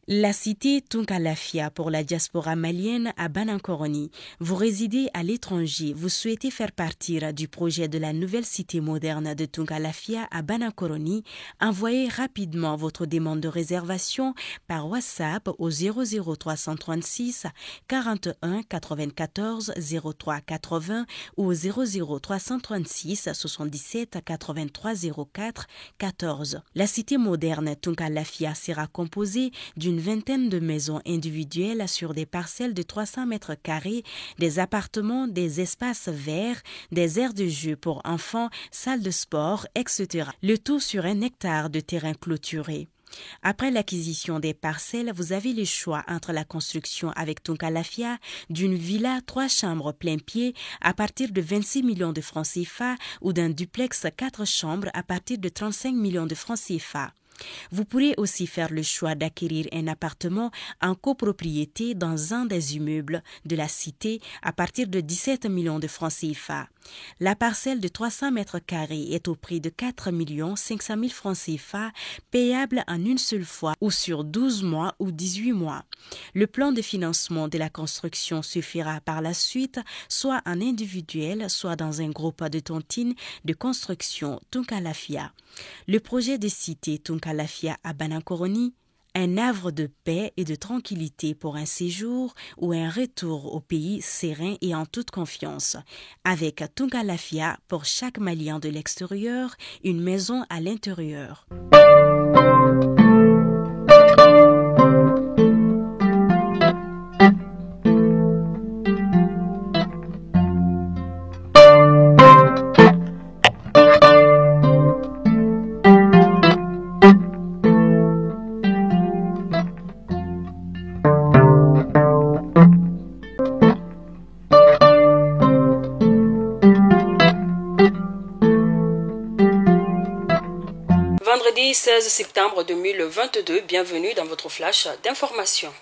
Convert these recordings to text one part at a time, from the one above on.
La cité Tunkalafia pour la diaspora malienne à Banankoroni. Vous résidez à l'étranger, vous souhaitez faire partir du projet de la nouvelle cité moderne de Tunkalafia à Banankoroni, envoyez rapidement votre demande de réservation par WhatsApp au 00336 41 94 03 80 ou au 00336 77 83 04 14. La cité moderne Tunkalafia sera composée d'une vingtaine de maisons individuelles sur des parcelles de 300 mètres carrés, des appartements, des espaces verts, des aires de jeu pour enfants, salles de sport, etc. Le tout sur 1 hectare de terrain clôturé. Après l'acquisition des parcelles, vous avez le choix entre la construction avec Tunkalafia d'une villa 3 chambres plein pied à partir de 26 millions de francs CFA ou d'un duplex 4 chambres à partir de 35 millions de francs CFA. Vous pourrez aussi faire le choix d'acquérir un appartement en copropriété dans un des immeubles de la cité à partir de 17 millions de francs CFA. La parcelle de 300 mètres carrés est au prix de 4 500 000 francs CFA, payable en une seule fois ou sur 12 mois ou 18 mois. Le plan de financement de la construction se fera par la suite soit en individuel, soit dans un groupe de tontines de construction Tunkalafia. Le projet de cité Tunkalafia à Banankoroni, un havre de paix et de tranquillité pour un séjour ou un retour au pays serein et en toute confiance. Avec Tunkalafia, pour chaque Malien de l'extérieur, une maison à l'intérieur. Vendredi 16 septembre 2022, bienvenue dans votre flash d'information.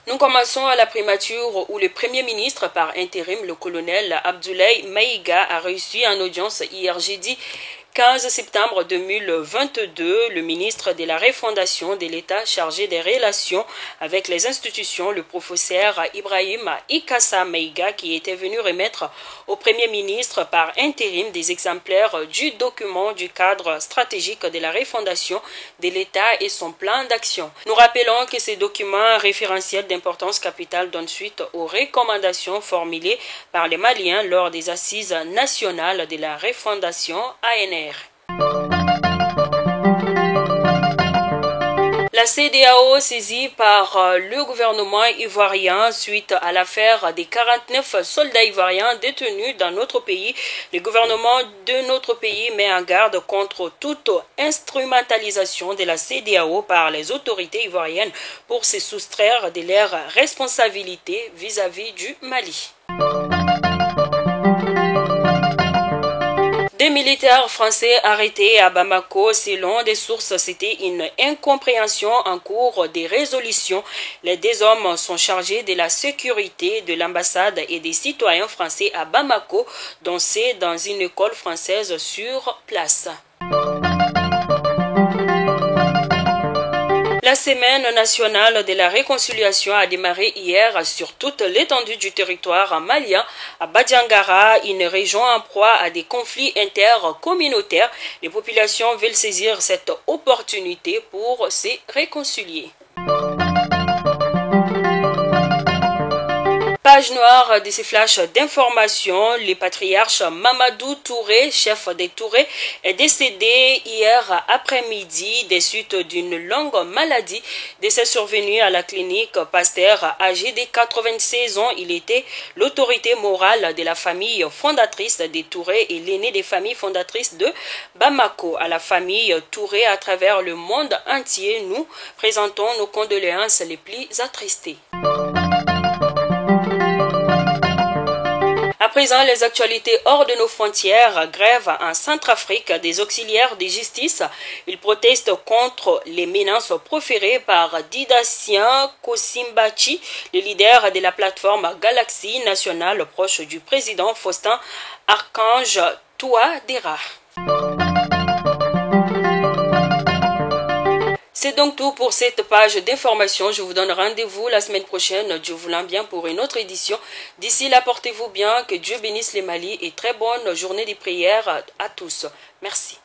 Nous commençons à la primature où le Premier ministre par intérim, le colonel Abdoulaye Maïga, a reçu en audience hier jeudi 15 septembre 2022, le ministre de la Refondation de l'État chargé des relations avec les institutions, le professeur Ibrahim Ikassa Maïga, qui était venu remettre au Premier ministre par intérim des exemplaires du document du cadre stratégique de la refondation de l'État et son plan d'action. Nous rappelons que ces documents référentiels d'importance capitale donnent suite aux recommandations formulées par les Maliens lors des assises nationales de la refondation ANR. La CEDEAO saisie par le gouvernement ivoirien suite à l'affaire des 49 soldats ivoiriens détenus dans notre pays. Le gouvernement de notre pays met en garde contre toute instrumentalisation de la CEDEAO par les autorités ivoiriennes pour se soustraire de leurs responsabilités vis-à-vis du Mali. Des militaires français arrêtés à Bamako, selon des sources, c'était une incompréhension en cours des résolutions. Les 2 hommes sont chargés de la sécurité de l'ambassade et des citoyens français à Bamako, dont c'est dans une école française sur place. La semaine nationale de la réconciliation a démarré hier sur toute l'étendue du territoire malien, à Badiangara, une région en proie à des conflits intercommunautaires. Les populations veulent saisir cette opportunité pour se réconcilier. Page noire de ces flashs d'information, le patriarche Mamadou Touré, chef des Touré, est décédé hier après-midi des suites d'une longue maladie. Décès survenu à la clinique Pasteur, âgé de 96 ans. Il était l'autorité morale de la famille fondatrice des Touré et l'aîné des familles fondatrices de Bamako. À la famille Touré à travers le monde entier, nous présentons nos condoléances les plus attristées. Après présent, les actualités hors de nos frontières. Grève en Centrafrique des auxiliaires de justice. Ils protestent contre les menaces proférées par Didacien Kosimbachi, le leader de la plateforme Galaxy nationale proche du président Faustin Archange Touadéra. C'est donc tout pour cette page d'information. Je vous donne rendez-vous la semaine prochaine, Dieu voulant bien, pour une autre édition. D'ici là, portez-vous bien, que Dieu bénisse les Mali et très bonne journée de prière à tous. Merci.